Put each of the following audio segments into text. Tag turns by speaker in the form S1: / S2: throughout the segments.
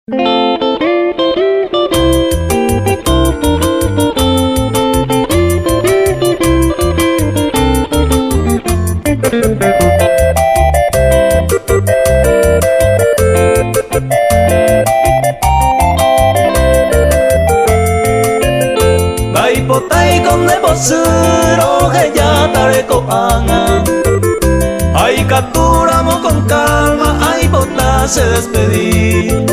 S1: Baipotai con neposuro que ya tare coanga. Ay, capturamos con calma, ay, bota se despedir.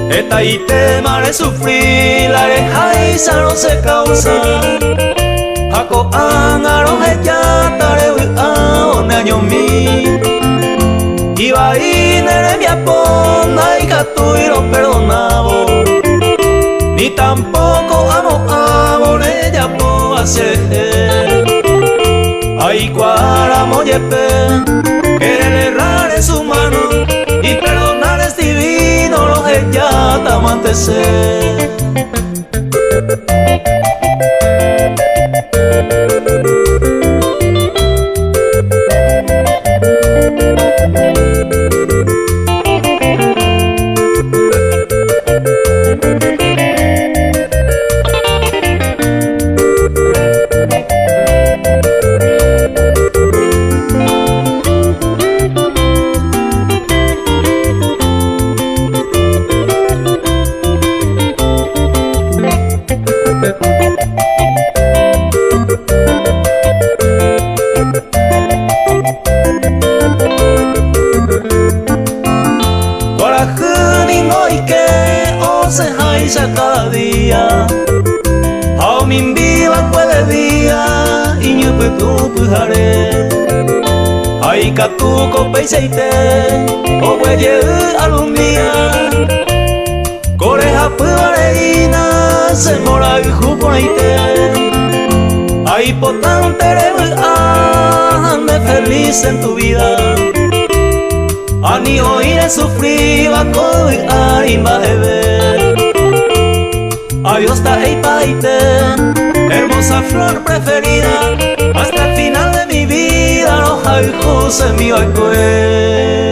S1: Esta y temare sufrir, la rejaisa no se causa. Jaco angaro ya tare un año mi. Iba y nere mi aponda y catuiro perdonabo. Ni tampoco amo ella puedo hacer. Ay, cuáramo yepe, querer errar es humano y perdonar es divino, lo que ya te amantecer. Se jaisa cada día, a min viva puede día y ñupe tu pujare. Ay, catuco peiseite, o hueye algún día, coreja puareina, se mora y jupoite. Ay, potante ande feliz en tu vida. Ani oír sufrir, va coi arimba beber. Adiós paite, hermosa flor preferida, hasta el final de mi vida, roja y juse mi oicue.